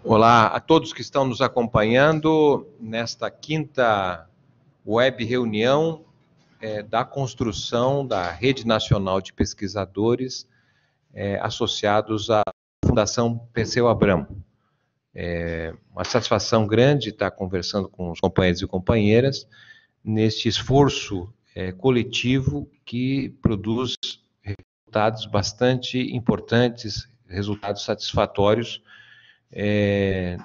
Olá a todos que estão nos acompanhando nesta quinta web reunião da construção da Rede Nacional de Pesquisadores associados à Fundação Perseu Abramo. É uma satisfação grande estar conversando com os companheiros e companheiras neste esforço coletivo que produz resultados bastante importantes, resultados satisfatórios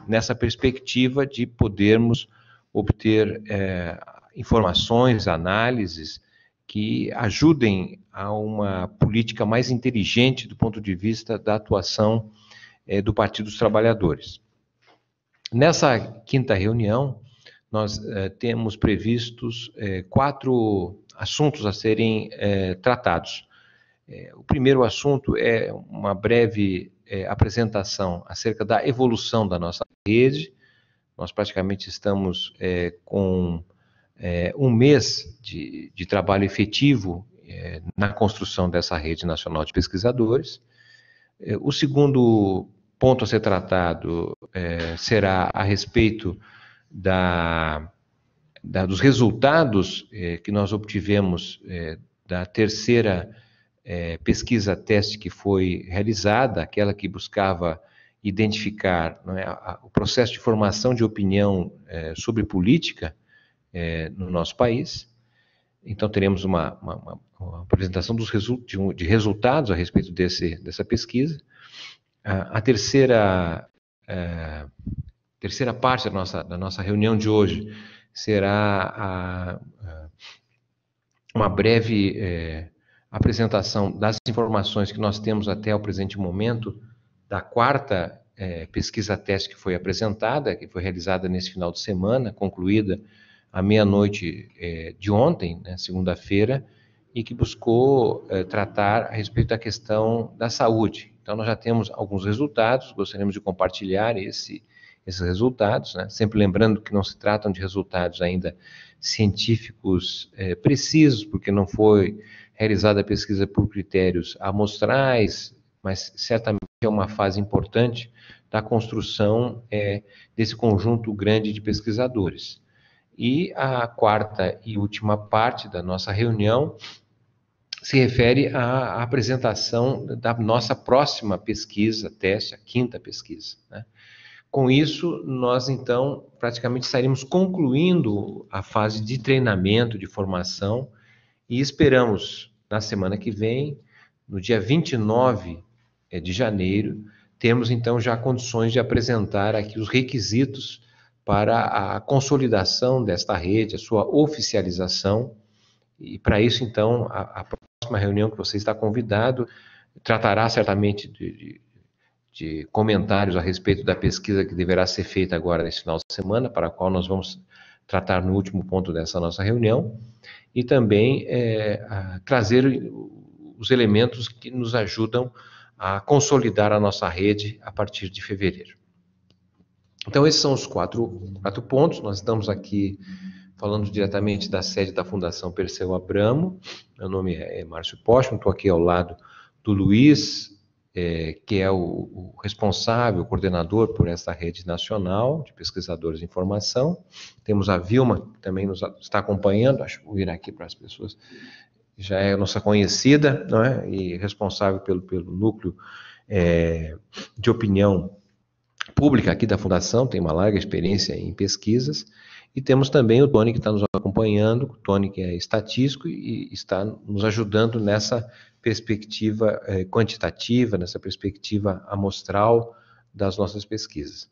nessa perspectiva de podermos obter informações, análises que ajudem a uma política mais inteligente do ponto de vista da atuação do Partido dos Trabalhadores. Nessa quinta reunião, nós temos previstos 4 assuntos a serem tratados. O primeiro assunto é uma breve apresentação acerca da evolução da nossa rede. Nós praticamente estamos com um mês de trabalho efetivo na construção dessa Rede Nacional de Pesquisadores. O segundo ponto a ser tratado será a respeito dos resultados que nós obtivemos da terceira pesquisa-teste que foi realizada, aquela que buscava identificar o processo de formação de opinião sobre política no nosso país. Então, teremos uma apresentação de resultados a respeito dessa pesquisa. A terceira parte da nossa reunião de hoje será uma breve apresentação das informações que nós temos até o presente momento da quarta pesquisa-teste que foi apresentada, que foi realizada nesse final de semana, concluída à meia-noite de ontem, né, segunda-feira, e que buscou tratar a respeito da questão da saúde. Então, nós já temos alguns resultados, gostaríamos de compartilhar esses resultados, né? Sempre lembrando que não se tratam de resultados ainda científicos precisos, porque não foi realizada a pesquisa por critérios amostrais, mas certamente é uma fase importante da construção desse conjunto grande de pesquisadores. E a quarta e última parte da nossa reunião se refere à apresentação da nossa próxima pesquisa, teste, a quinta pesquisa, né? Com isso, nós, então, praticamente estaremos concluindo a fase de treinamento, de formação, e esperamos, na semana que vem, no dia 29 de janeiro, termos, então, já condições de apresentar aqui os requisitos para a consolidação desta rede, a sua oficialização. E, para isso, então, a próxima reunião que você está convidado tratará certamente de comentários a respeito da pesquisa que deverá ser feita agora nesse final de semana, para a qual nós vamos tratar no último ponto dessa nossa reunião, e também trazer os elementos que nos ajudam a consolidar a nossa rede a partir de fevereiro. Então, esses são os quatro pontos. Nós estamos aqui falando diretamente da sede da Fundação Perseu Abramo. Meu nome é Márcio Postman, estou aqui ao lado do Luiz, que é o responsável, o coordenador por essa rede nacional de pesquisadores em formação. Temos a Vilma, que também nos está acompanhando, acho que vou vir aqui para as pessoas, já é nossa conhecida, não é? E responsável pelo núcleo de opinião pública aqui da Fundação, tem uma larga experiência em pesquisas. E temos também o Tony, que está nos acompanhando, o Tony, que é estatístico e está nos ajudando nessa perspectiva quantitativa, nessa perspectiva amostral das nossas pesquisas.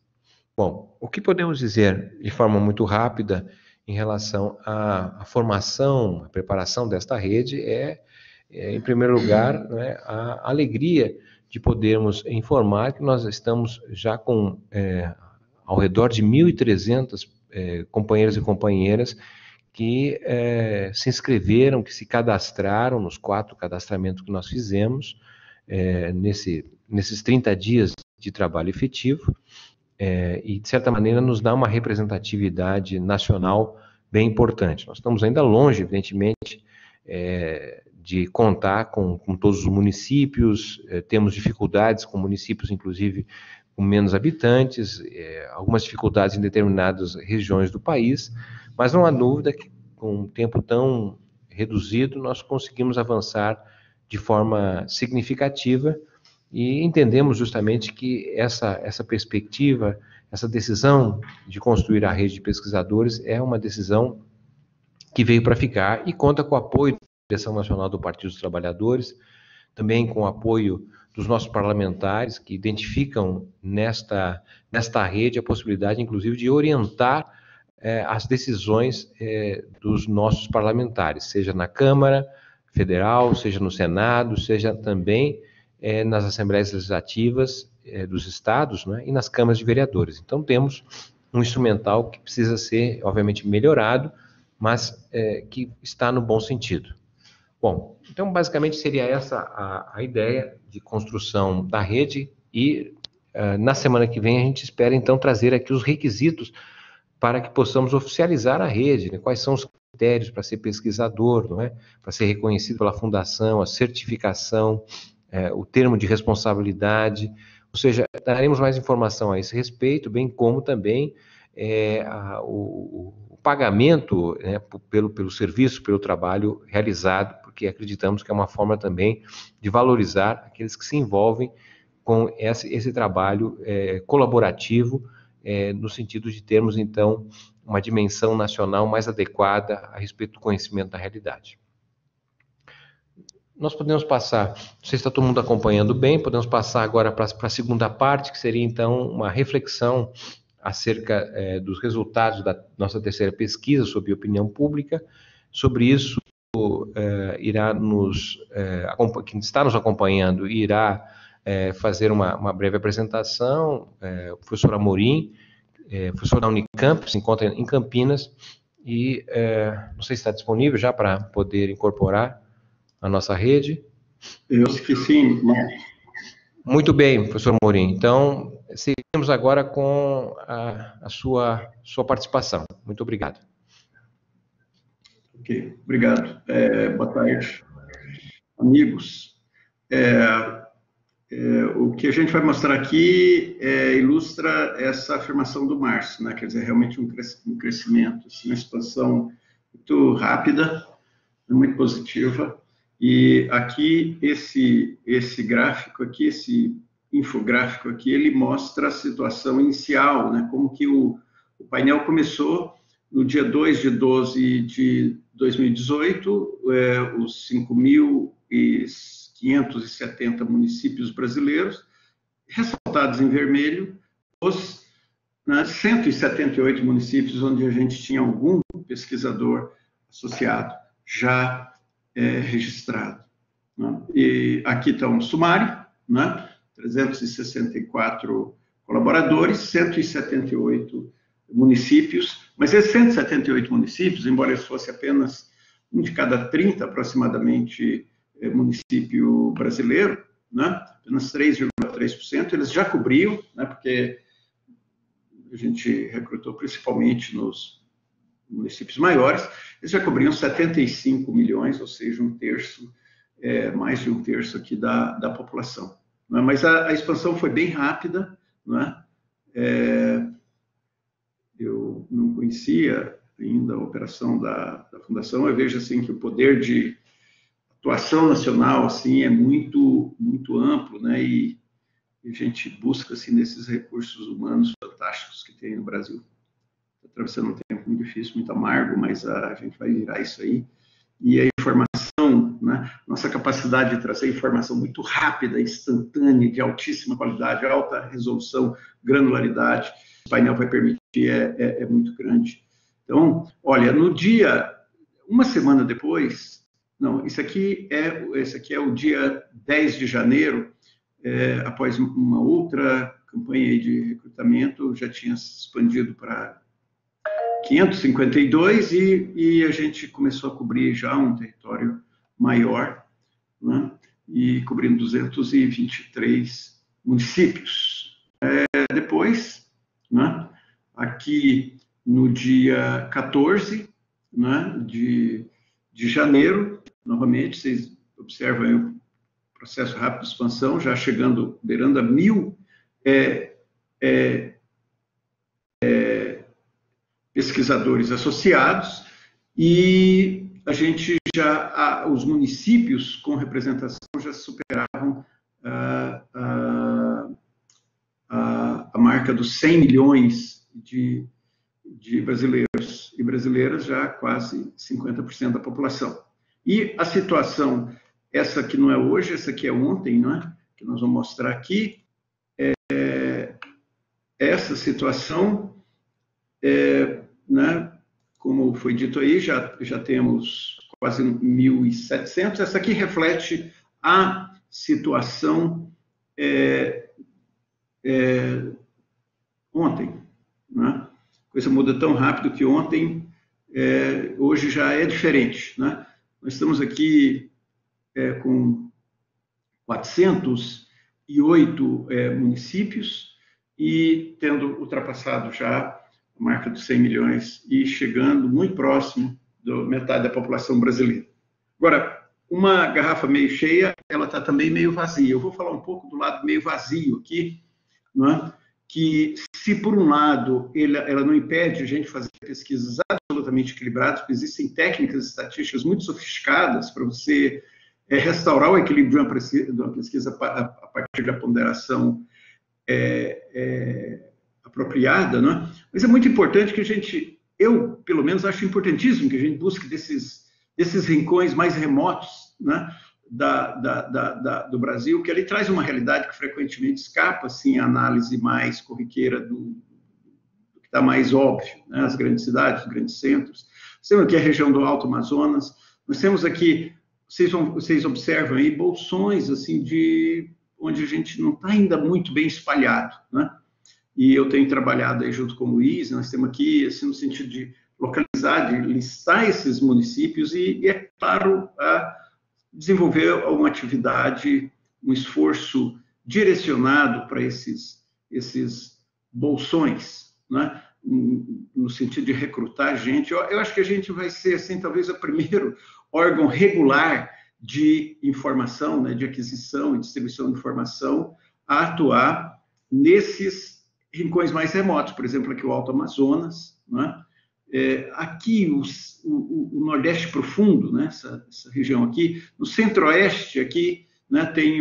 Bom, o que podemos dizer de forma muito rápida em relação à formação, à preparação desta rede em primeiro lugar, né, a alegria de podermos informar que nós estamos já com ao redor de 1.300 companheiros e companheiras que se inscreveram, que se cadastraram nos 4 cadastramentos que nós fizemos nesses 30 dias de trabalho efetivo, e, de certa maneira, nos dá uma representatividade nacional bem importante. Nós estamos ainda longe, evidentemente, de contar com todos os municípios, temos dificuldades com municípios, inclusive, com menos habitantes, algumas dificuldades em determinadas regiões do país, mas não há dúvida que com um tempo tão reduzido nós conseguimos avançar de forma significativa e entendemos justamente que essa perspectiva, essa decisão de construir a rede de pesquisadores é uma decisão que veio para ficar e conta com o apoio da Direção Nacional do Partido dos Trabalhadores, também com o apoio dos nossos parlamentares, que identificam nesta rede a possibilidade, inclusive, de orientar as decisões dos nossos parlamentares, seja na Câmara Federal, seja no Senado, seja também nas Assembleias Legislativas dos estados, né, e nas câmaras de vereadores. Então, temos um instrumental que precisa ser, obviamente, melhorado, mas que está no bom sentido. Bom, então basicamente seria essa a ideia de construção da rede e na semana que vem a gente espera então trazer aqui os requisitos para que possamos oficializar a rede, né? Quais são os critérios para ser pesquisador, não é? Para ser reconhecido pela fundação, a certificação, o termo de responsabilidade, ou seja, daremos mais informação a esse respeito, bem como também o pagamento, né, pelo serviço, pelo trabalho realizado, porque acreditamos que é uma forma também de valorizar aqueles que se envolvem com esse trabalho colaborativo, no sentido de termos, então, uma dimensão nacional mais adequada a respeito do conhecimento da realidade. Nós podemos passar, não sei se está todo mundo acompanhando bem, podemos passar agora para a segunda parte, que seria, então, uma reflexão acerca dos resultados da nossa terceira pesquisa sobre opinião pública. Sobre isso, quem está nos acompanhando irá fazer uma breve apresentação, o professor Amorim, professor da Unicamp, se encontra em Campinas, e não sei se está disponível já para poder incorporar a nossa rede. Eu acho que sim, mas... Muito bem, professor Amorim. Então, seguimos agora com a sua participação. Muito obrigado. Ok, obrigado. Boa tarde, amigos. O que a gente vai mostrar aqui ilustra essa afirmação do Márcio, né? Quer dizer, realmente um crescimento, assim, uma expansão muito rápida, muito positiva. E aqui, esse gráfico aqui, esse infográfico aqui, ele mostra a situação inicial, né? Como que o painel começou no dia 2 de 12 de 2018, os 5.570 municípios brasileiros, ressaltados em vermelho, os 178 municípios onde a gente tinha algum pesquisador associado já registrado. Né? E aqui está um sumário, né? 364 colaboradores, 178 municípios, mas esses 178 municípios, embora esse fosse apenas um de cada 30 aproximadamente município brasileiro, né? Apenas 3,3%, eles já cobriam, né? Porque a gente recrutou principalmente nos municípios maiores, eles já cobriam 75 milhões, ou seja, um terço, mais de um terço aqui da população. Não é? Mas a expansão foi bem rápida, não é? Eu não conhecia ainda a operação da Fundação, eu vejo assim que o poder de atuação nacional assim, é muito, muito amplo, né? E a gente busca assim, nesses recursos humanos fantásticos que tem no Brasil. Atravessando um tempo muito difícil, muito amargo, mas a gente vai virar isso aí. E a informação, né? Nossa capacidade de trazer informação muito rápida, instantânea, de altíssima qualidade, alta resolução, granularidade, o painel vai permitir, é muito grande. Então, olha, no dia, uma semana depois, não, esse aqui é o dia 10 de janeiro, após uma outra campanha de recrutamento, já tinha se expandido para 552 e a gente começou a cobrir já um território maior, né? E cobrindo 223 municípios. Depois, né? Aqui no dia 14, né? de janeiro, novamente, vocês observam aí o processo rápido de expansão, já chegando, beirando a 1.000 pesquisadores associados, e a gente os municípios com representação já superavam a marca dos 100 milhões de brasileiros e brasileiras, já quase 50% da população. E a situação, essa que não é hoje, essa que é ontem, não é? Que nós vamos mostrar aqui, essa situação, né, como foi dito aí, já temos quase 1.700. Essa aqui reflete a situação ontem, né? A coisa muda tão rápido que ontem, hoje já é diferente, né? Nós estamos aqui com 408 municípios e tendo ultrapassado já a marca dos 100 milhões e chegando muito próximo da metade da população brasileira. Agora, uma garrafa meio cheia, ela está também meio vazia. Eu vou falar um pouco do lado meio vazio aqui, não é? Que se por um lado ela não impede a gente fazer pesquisas absolutamente equilibradas, porque existem técnicas estatísticas muito sofisticadas para você restaurar o equilíbrio de uma pesquisa a partir da ponderação apropriada, né? Mas é muito importante que eu pelo menos acho importantíssimo que a gente busque desses rincões mais remotos, né, do Brasil, que ele traz uma realidade que frequentemente escapa assim, à análise mais corriqueira do que está mais óbvio, né, as grandes cidades, os grandes centros. Nós temos aqui a região do Alto Amazonas, nós temos aqui, vocês observam aí, bolsões assim, onde a gente não está ainda muito bem espalhado, né? E eu tenho trabalhado aí junto com o Luiz, nós temos aqui, assim, no sentido de localizar, de listar esses municípios e é claro, desenvolver uma atividade, um esforço direcionado para esses bolsões, né? No sentido de recrutar gente. Eu acho que a gente vai ser, assim, talvez o primeiro órgão regular de informação, né, de aquisição e distribuição de informação, a atuar nesses rincões mais remotos, por exemplo, aqui o Alto Amazonas, né? Aqui o Nordeste Profundo, né? essa região aqui, no Centro-Oeste aqui, né, tem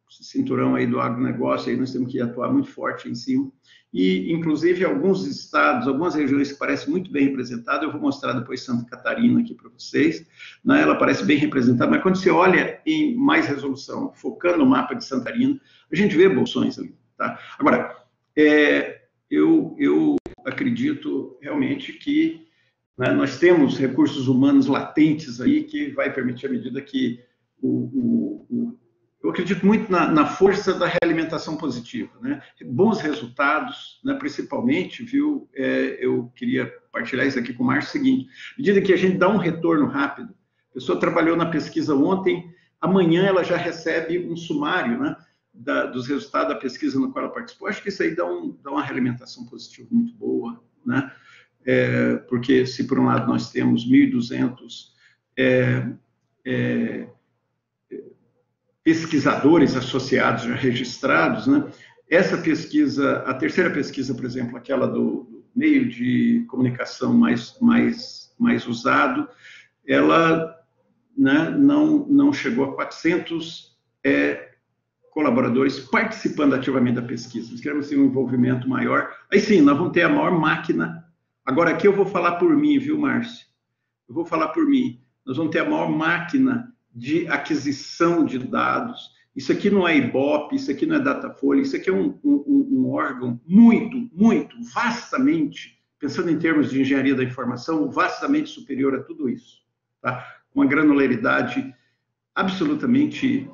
cinturão aí do agronegócio, aí nós temos que atuar muito forte em cima, e inclusive alguns estados, algumas regiões que parecem muito bem representadas, eu vou mostrar depois Santa Catarina aqui para vocês, né, ela parece bem representada, mas quando você olha em mais resolução, focando no mapa de Santa Catarina, a gente vê bolsões ali, tá? Agora, eu acredito realmente que, né, nós temos recursos humanos latentes aí que vai permitir, à medida que eu acredito muito na força da realimentação positiva, né? Bons resultados, né? Principalmente, viu? Eu queria partilhar isso aqui com o Márcio, o seguinte: à medida que a gente dá um retorno rápido, a pessoa trabalhou na pesquisa ontem, amanhã ela já recebe um sumário, né, dos resultados da pesquisa no qual ela participou. Acho que isso aí dá uma realimentação positiva muito boa, né? Porque se por um lado nós temos 1.200 pesquisadores associados já registrados, né? Essa pesquisa, a terceira pesquisa, por exemplo, aquela do meio de comunicação mais usado, ela, né, não chegou a 400 colaboradores participando ativamente da pesquisa. Nós queremos ter um envolvimento maior. Aí sim, nós vamos ter a maior máquina. Agora aqui eu vou falar por mim, viu, Márcio? Eu vou falar por mim. Nós vamos ter a maior máquina de aquisição de dados. Isso aqui não é Ibope, isso aqui não é Datafolha, isso aqui é um órgão muito, vastamente, pensando em termos de engenharia da informação, vastamente superior a tudo isso, tá? Uma granularidade absolutamente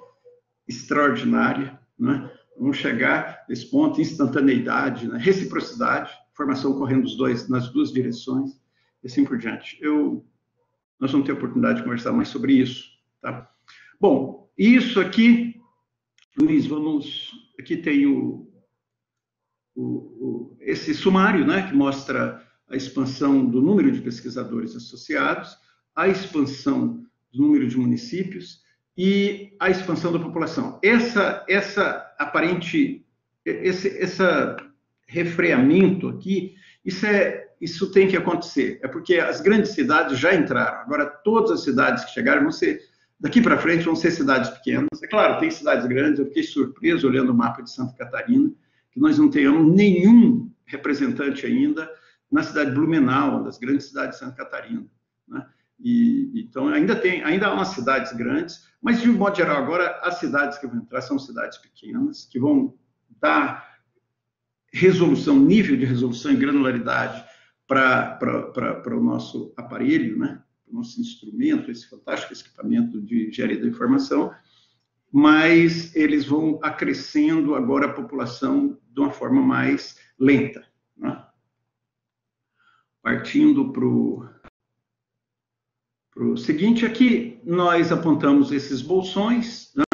extraordinária, né? Vamos chegar nesse ponto, instantaneidade, né? Reciprocidade, informação correndo nas duas direções, e assim por diante. Nós vamos ter a oportunidade de conversar mais sobre isso, tá? Bom, isso aqui, Luiz, aqui tem esse sumário, né, que mostra a expansão do número de pesquisadores associados, a expansão do número de municípios e a expansão da população. Essa refreamento aqui, isso tem que acontecer. É porque as grandes cidades já entraram. Agora, todas as cidades que chegaram vão ser, daqui para frente, vão ser cidades pequenas. É claro, tem cidades grandes. Eu fiquei surpreso olhando o mapa de Santa Catarina, que nós não tenhamos nenhum representante ainda na cidade de Blumenau, uma das grandes cidades de Santa Catarina, né? Então, ainda há umas cidades grandes, mas, de um modo geral, agora, as cidades que vão entrar são cidades pequenas, que vão dar resolução, nível de resolução e granularidade para o nosso aparelho, né? Para o nosso instrumento, esse fantástico equipamento de engenharia da informação, mas eles vão acrescendo agora a população de uma forma mais lenta, né? Partindo para o seguinte, aqui nós apontamos esses bolsões, né?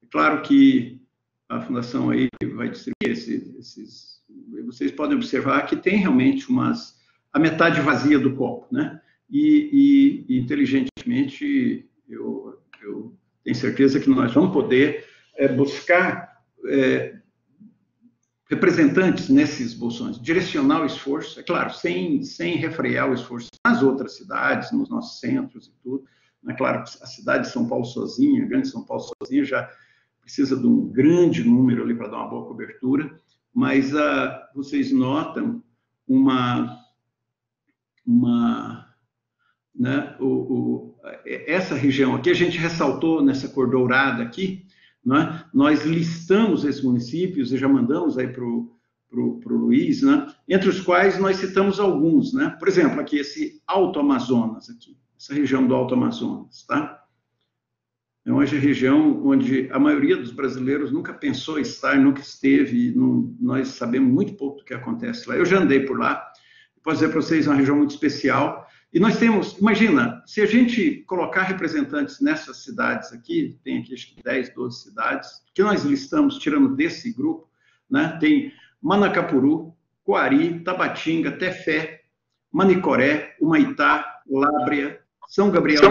É claro que a Fundação aí vai distribuir esses... Vocês podem observar que tem realmente a metade vazia do copo, né? E inteligentemente, eu tenho certeza que nós vamos poder buscar representantes nesses bolsões, direcionar o esforço, é claro, sem refrear o esforço nas outras cidades, nos nossos centros e tudo. É claro, a cidade de São Paulo sozinha, a grande São Paulo sozinha, já precisa de um grande número ali para dar uma boa cobertura, mas vocês notam né, essa região aqui, a gente ressaltou nessa cor dourada aqui, né? Nós listamos esses municípios e já mandamos aí para o Luiz, né? Entre os quais nós citamos alguns, né? Por exemplo, aqui esse Alto Amazonas, aqui, essa região do Alto Amazonas, tá? É uma região onde a maioria dos brasileiros nunca pensou estar, nunca esteve, nós sabemos muito pouco do que acontece lá. Eu já andei por lá, posso dizer para vocês, é uma região muito especial. E nós temos, imagina, se a gente colocar representantes nessas cidades aqui, tem aqui acho que 10, 12 cidades, que nós listamos, tirando desse grupo, né? Tem Manacapuru, Coari, Tabatinga, Tefé, Manicoré, Humaitá, Lábrea, São Gabriel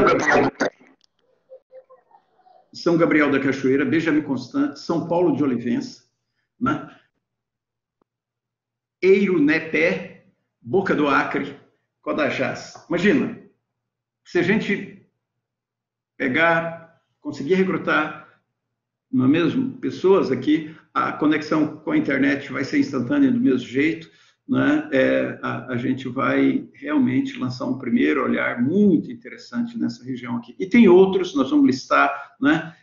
da Cachoeira, Benjamin Constant, São Paulo de Olivença, né? Eirunepé, Boca do Acre, Codajás. Imagina, se a gente conseguir recrutar, não é mesmo, pessoas aqui, a conexão com a internet vai ser instantânea do mesmo jeito, né? A gente vai realmente lançar um primeiro olhar muito interessante nessa região aqui. E tem outros, nós vamos listar, né?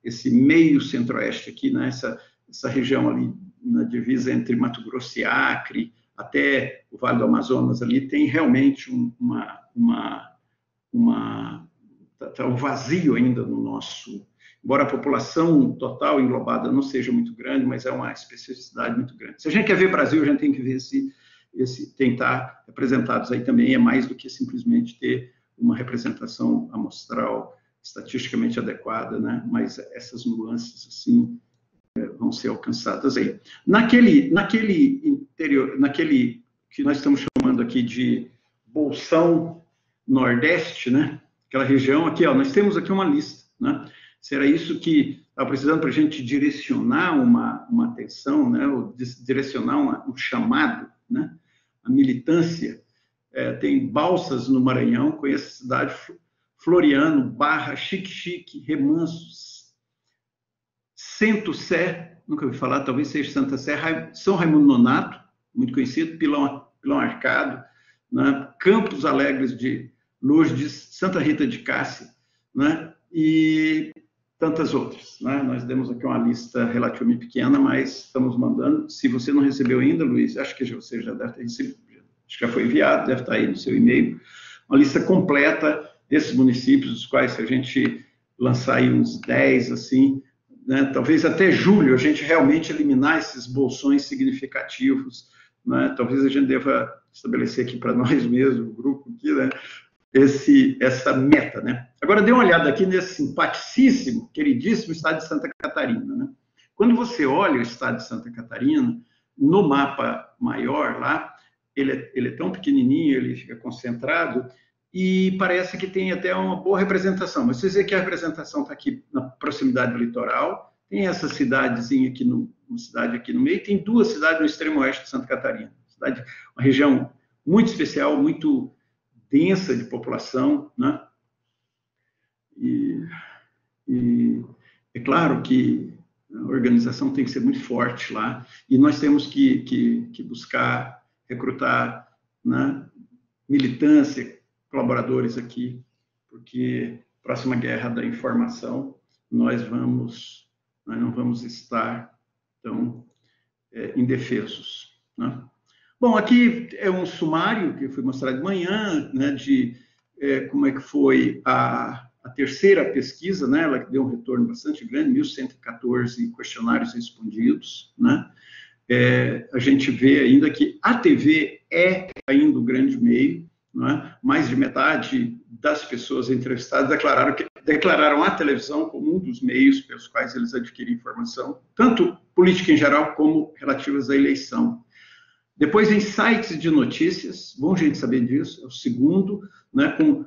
Esse meio centro-oeste aqui, né? Essa região ali na divisa entre Mato Grosso e Acre, até o Vale do Amazonas ali, tem realmente um vazio ainda no nosso... Embora a população total englobada não seja muito grande, mas é uma especificidade muito grande. Se a gente quer ver Brasil, a gente tem que ver tentar representados aí também, é mais do que simplesmente ter uma representação amostral estatisticamente adequada, né? Mas essas nuances, assim, vão ser alcançadas aí. Naquele interior, naquele que nós estamos chamando aqui de Bolsão Nordeste, né? Aquela região aqui, ó, nós temos aqui uma lista, né? Será isso que está precisando para a gente direcionar uma atenção, né? Ou direcionar um chamado, né? A militância. Tem Balsas no Maranhão, conheço a cidade, Floriano, Barra, Xique-Xique, Remansos, Centro-Sé, nunca ouvi falar, talvez seja Santa Sé, São Raimundo Nonato, muito conhecido, Pilão Arcado, né? Campos Alegres de Lourdes, Santa Rita de Cássia, né? E tantas outras, né? Nós demos aqui uma lista relativamente pequena, mas estamos mandando. Se você não recebeu ainda, Luiz, acho que você já deve ter recebido, acho que já foi enviado, deve estar aí no seu e-mail, uma lista completa desses municípios, dos quais, se a gente lançar aí uns 10, assim, né? Talvez até julho a gente realmente eliminar esses bolsões significativos, né? Talvez a gente deva estabelecer aqui para nós mesmos, o grupo aqui, né? Essa meta, né? Agora, dê uma olhada aqui nesse simpaticíssimo, queridíssimo estado de Santa Catarina, né? Quando você olha o estado de Santa Catarina, no mapa maior lá, ele é tão pequenininho, ele fica concentrado, e parece que tem até uma boa representação. Mas você vê que a representação está aqui na proximidade do litoral, tem essa cidadezinha aqui uma cidade aqui no meio, tem 2 cidades no extremo oeste de Santa Catarina. Uma região muito especial, muito densa de população, né? E é claro que a organização tem que ser muito forte lá, e nós temos que buscar recrutar, né, militância, colaboradores aqui, porque próxima guerra da informação nós não vamos estar tão indefesos, né? Bom, aqui é um sumário que foi mostrado de manhã, né, de como é que foi a terceira pesquisa, né, ela deu um retorno bastante grande, 1.114 questionários respondidos, né? A gente vê ainda que a TV é ainda o grande meio, né? Mais de metade das pessoas entrevistadas declararam a televisão como um dos meios pelos quais eles adquirem informação, tanto política em geral como relativas à eleição. Depois, em sites de notícias, bom gente saber disso, é o segundo, né, com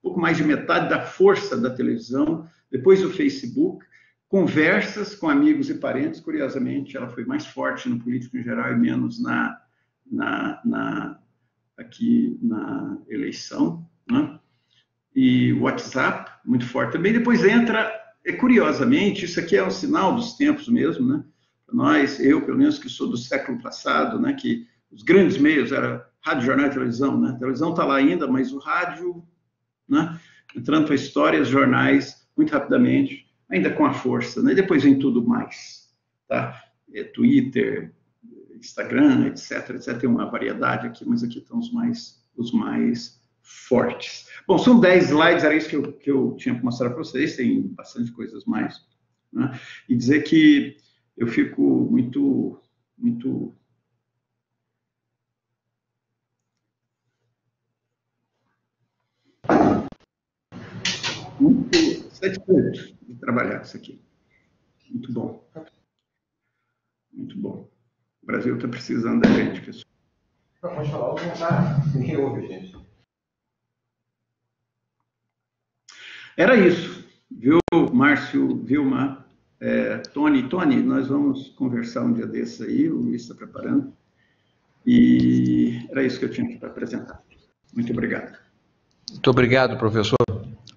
pouco mais de metade da força da televisão. Depois, o Facebook, conversas com amigos e parentes, curiosamente, ela foi mais forte no político em geral e menos aqui na eleição, né? E o WhatsApp, muito forte também. Depois entra, curiosamente, isso aqui é um sinal dos tempos mesmo, né? Nós, eu, pelo menos, que sou do século passado, né, que os grandes meios eram rádio, jornal e televisão, né? A televisão está lá ainda, mas o rádio, né, entrando para a história, os jornais, muito rapidamente, ainda com a força, né? E depois vem tudo mais, tá? Twitter, Instagram, etc, etc. Tem uma variedade aqui, mas aqui estão os mais fortes. Bom, são 10 slides, era isso que eu tinha para mostrar para vocês, tem bastante coisas mais, né? E dizer que eu fico muito satisfeito de trabalhar isso aqui. Muito bom. Muito bom. O Brasil está precisando da gente, pessoal. Pode falar algo, ninguém ouve, gente. Era isso, viu, Márcio, Vilma, Tony, nós vamos conversar um dia desse aí, o Luiz está preparando, e era isso que eu tinha aqui para apresentar. Muito obrigado. Muito obrigado, professor.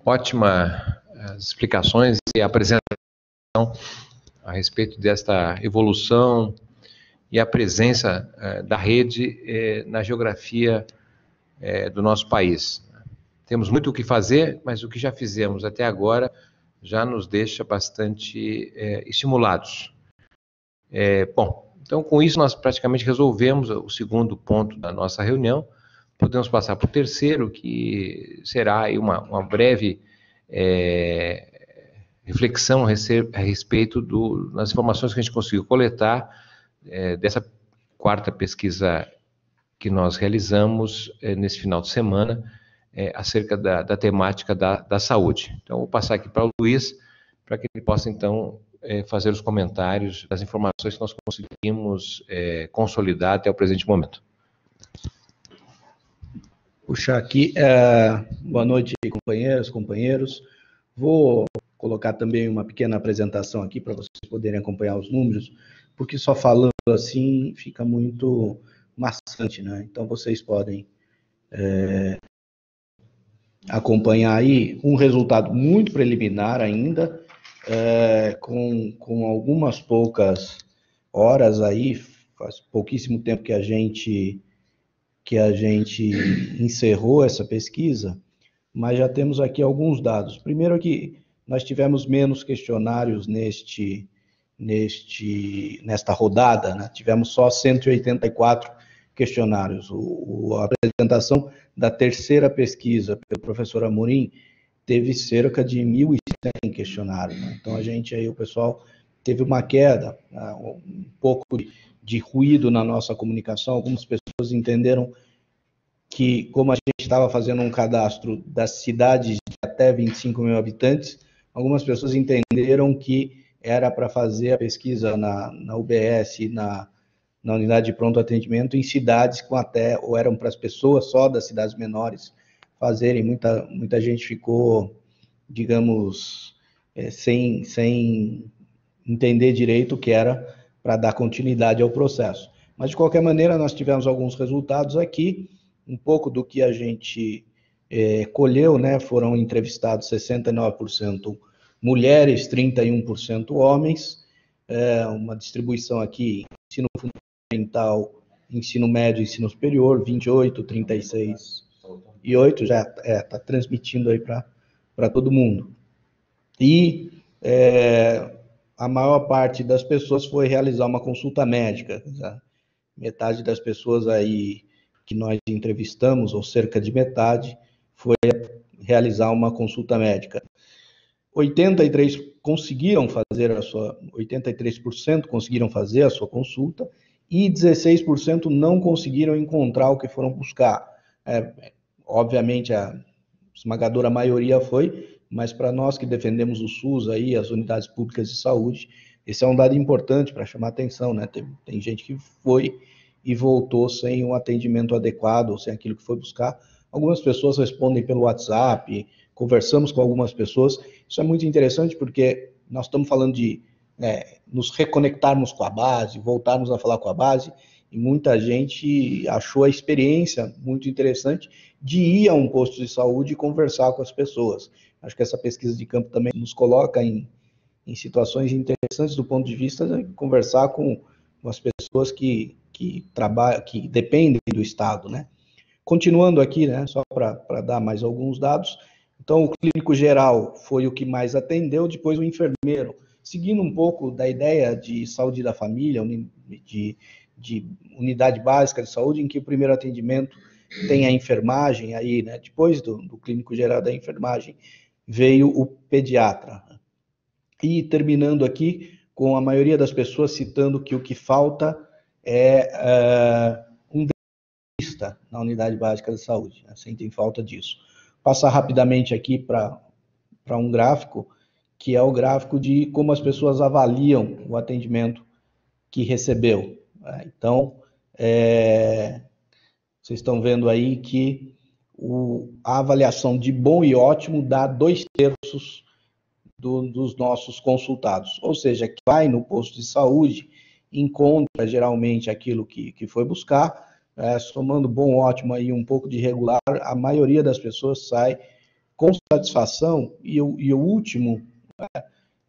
Ótimas explicações e apresentação a respeito desta evolução e a presença da rede na geografia do nosso país. Temos muito o que fazer, mas o que já fizemos até agora já nos deixa bastante estimulados. Bom, então com isso nós praticamente resolvemos o segundo ponto da nossa reunião. Podemos passar para o terceiro, que será aí uma breve reflexão a respeito das informações que a gente conseguiu coletar dessa quarta pesquisa que nós realizamos nesse final de semana, acerca da temática da saúde. Então, vou passar aqui para o Luiz, para que ele possa, então, fazer os comentários das informações que nós conseguimos consolidar até o presente momento. Puxar aqui, boa noite, companheiros. Vou colocar também uma pequena apresentação aqui para vocês poderem acompanhar os números, porque só falando assim fica muito maçante, né? Então, vocês podem acompanhar aí um resultado muito preliminar ainda, com algumas poucas horas aí, faz pouquíssimo tempo que a gente encerrou essa pesquisa, mas já temos aqui alguns dados. Primeiro que nós tivemos menos questionários nesta rodada, né? Tivemos só 184 questionários. A apresentação da terceira pesquisa pelo professor Amorim teve cerca de 1.100 questionários, né? Então, o pessoal teve uma queda, um pouco de ruído na nossa comunicação. Algumas pessoas entenderam que, como a gente estava fazendo um cadastro das cidades de até 25 mil habitantes, algumas pessoas entenderam que era para fazer a pesquisa na UBS, na unidade de pronto atendimento, em cidades ou eram para as pessoas só das cidades menores fazerem. Muita gente ficou, digamos, sem entender direito o que era para dar continuidade ao processo. Mas, de qualquer maneira, nós tivemos alguns resultados aqui, um pouco do que a gente colheu, né? Foram entrevistados 69% mulheres, 31% homens, uma distribuição aqui, ensino fundamental, ensino médio e ensino superior, 28, 36 e 8, já está transmitindo aí para todo mundo. E a maior parte das pessoas foi realizar uma consulta médica. Metade das pessoas aí que nós entrevistamos, ou cerca de metade, foi realizar uma consulta médica. 83% conseguiram fazer a sua consulta e 16% não conseguiram encontrar o que foram buscar. Obviamente, a esmagadora maioria foi, mas para nós que defendemos o SUS, aí, as unidades públicas de saúde, esse é um dado importante para chamar atenção, né? Tem gente que foi e voltou sem um atendimento adequado, ou sem aquilo que foi buscar. Algumas pessoas respondem pelo WhatsApp, conversamos com algumas pessoas. Isso é muito interessante porque nós estamos falando de nos reconectarmos com a base, voltarmos a falar com a base, e muita gente achou a experiência muito interessante de ir a um posto de saúde e conversar com as pessoas. Acho que essa pesquisa de campo também nos coloca em situações interessantes do ponto de vista de conversar com as pessoas que trabalham, que dependem do Estado, né? Continuando aqui, né, só para dar mais alguns dados, então o clínico geral foi o que mais atendeu, depois o enfermeiro, seguindo um pouco da ideia de saúde da família, de unidade básica de saúde, em que o primeiro atendimento tem a enfermagem, aí, né, depois do clínico geral da enfermagem, veio o pediatra. E terminando aqui, com a maioria das pessoas citando que o que falta é um dentista na unidade básica de saúde, né? Sentem falta disso. Passar rapidamente aqui para um gráfico, que é o gráfico de como as pessoas avaliam o atendimento que recebeu. Então, vocês estão vendo aí que a avaliação de bom e ótimo dá 2/3 dos nossos consultados. Ou seja, que vai no posto de saúde, encontra geralmente aquilo que foi buscar, somando bom, ótimo aí um pouco de regular, a maioria das pessoas sai com satisfação. E o último,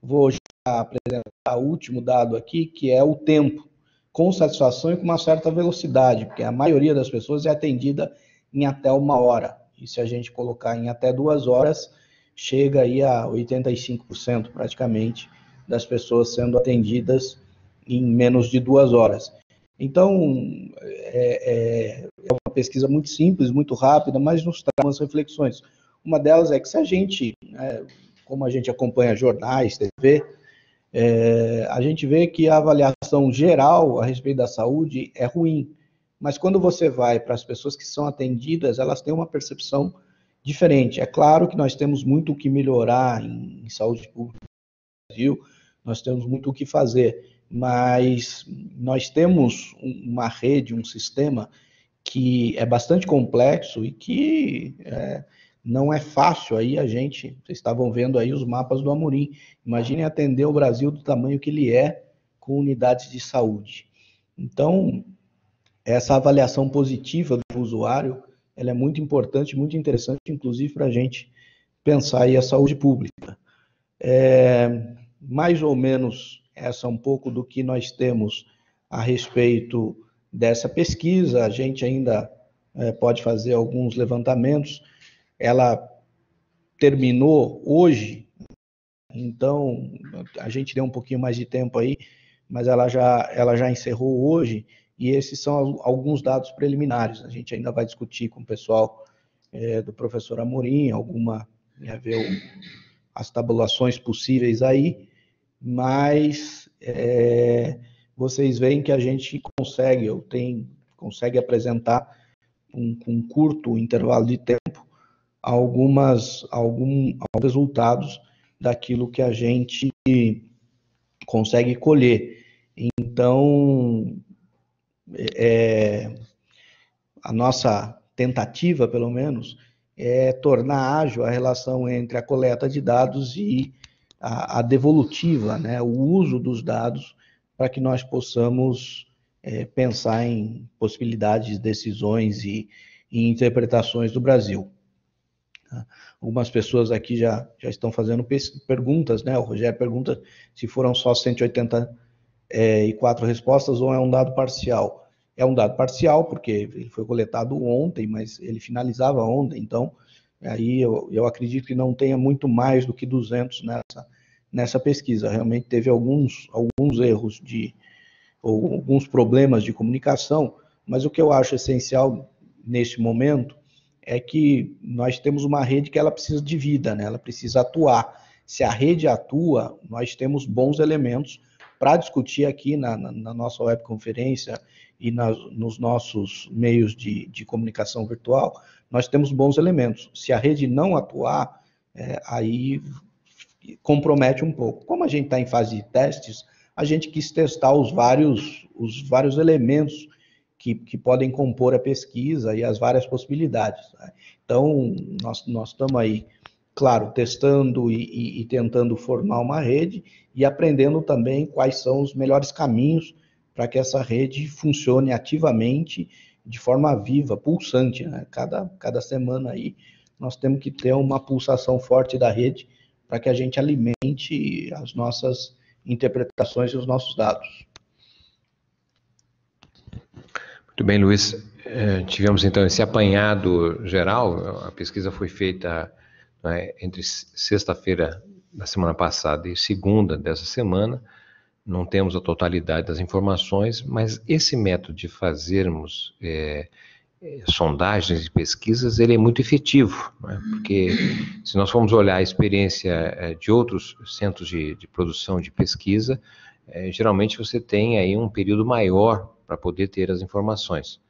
vou já apresentar o último dado aqui, que é o tempo, com satisfação e com uma certa velocidade, porque a maioria das pessoas é atendida em até 1 hora. E se a gente colocar em até 2 horas, chega aí a 85% praticamente das pessoas sendo atendidas em menos de 2 horas. Então, é uma pesquisa muito simples, muito rápida, mas nos traz umas reflexões. Uma delas é que se a gente, como a gente acompanha jornais, TV, a gente vê que a avaliação geral a respeito da saúde é ruim, mas quando você vai para as pessoas que são atendidas, elas têm uma percepção diferente. É claro que nós temos muito o que melhorar em saúde pública no Brasil, nós temos muito o que fazer, mas nós temos uma rede, um sistema que é bastante complexo e que não é fácil. Aí vocês estavam vendo aí os mapas do Amorim. Imaginem atender o Brasil do tamanho que ele é, com unidades de saúde. Então, essa avaliação positiva do usuário, ela é muito importante, muito interessante, inclusive para a gente pensar aí a saúde pública. Mais ou menos essa é um pouco do que nós temos a respeito dessa pesquisa. A gente ainda pode fazer alguns levantamentos. Ela terminou hoje, então a gente deu um pouquinho mais de tempo aí, mas ela já encerrou hoje, e esses são alguns dados preliminares. A gente ainda vai discutir com o pessoal do professor Amorim, ver as tabulações possíveis aí, mas vocês veem que a gente consegue apresentar com um curto intervalo de tempo alguns resultados daquilo que a gente consegue colher. Então, a nossa tentativa, pelo menos, é tornar ágil a relação entre a coleta de dados e a devolutiva, né, o uso dos dados para que nós possamos pensar em possibilidades, decisões e interpretações do Brasil. Algumas pessoas aqui já estão fazendo perguntas, né? O Rogério pergunta se foram só 184 respostas ou é um dado parcial. É um dado parcial, porque ele foi coletado ontem, mas ele finalizava ontem, então aí eu acredito que não tenha muito mais do que 200 nessa pesquisa. Realmente teve alguns erros ou alguns problemas de comunicação, mas o que eu acho essencial neste momento é que nós temos uma rede que ela precisa de vida, né? Ela precisa atuar. Se a rede atua, nós temos bons elementos para discutir aqui na nossa webconferência e nos nossos meios de comunicação virtual, nós temos bons elementos. Se a rede não atuar, aí compromete um pouco. Como a gente está em fase de testes, a gente quis testar os vários elementos que podem compor a pesquisa e as várias possibilidades, né? Então, nós estamos aí, claro, testando e tentando formar uma rede e aprendendo também quais são os melhores caminhos para que essa rede funcione ativamente, de forma viva, pulsante, né? Cada semana aí nós temos que ter uma pulsação forte da rede para que a gente alimente as nossas interpretações e os nossos dados. Muito bem, Luiz. Tivemos então esse apanhado geral. A pesquisa foi feita, né, entre sexta-feira da semana passada e segunda dessa semana. Não temos a totalidade das informações, mas esse método de fazermos sondagens e pesquisas, ele é muito efetivo, né? Porque se nós formos olhar a experiência de outros centros de produção de pesquisa, geralmente você tem aí um período maior para poder ter as informações.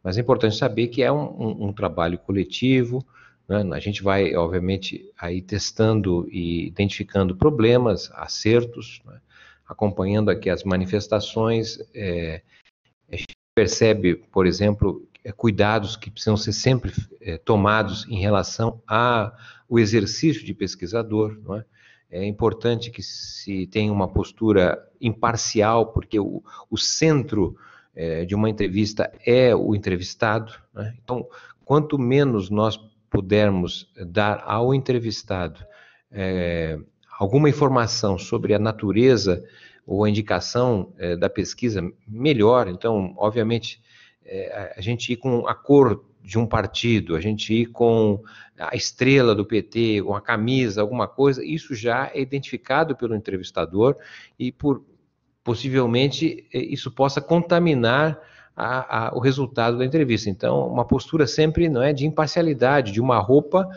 Mas é importante saber que é um trabalho coletivo, né? A gente vai, obviamente, aí testando e identificando problemas, acertos, né? Acompanhando aqui as manifestações, a gente percebe, por exemplo, cuidados que precisam ser sempre tomados em relação ao exercício de pesquisador, não é? É importante que se tenha uma postura imparcial, porque o centro de uma entrevista é o entrevistado, né? Então, quanto menos nós pudermos dar ao entrevistado alguma informação sobre a natureza ou a indicação da pesquisa, melhor. Então, obviamente, a gente ir com a cor de um partido, a gente ir com a estrela do PT, com a camisa, alguma coisa, isso já é identificado pelo entrevistador e possivelmente isso possa contaminar o resultado da entrevista. Então, uma postura sempre, não é, de imparcialidade, de uma roupa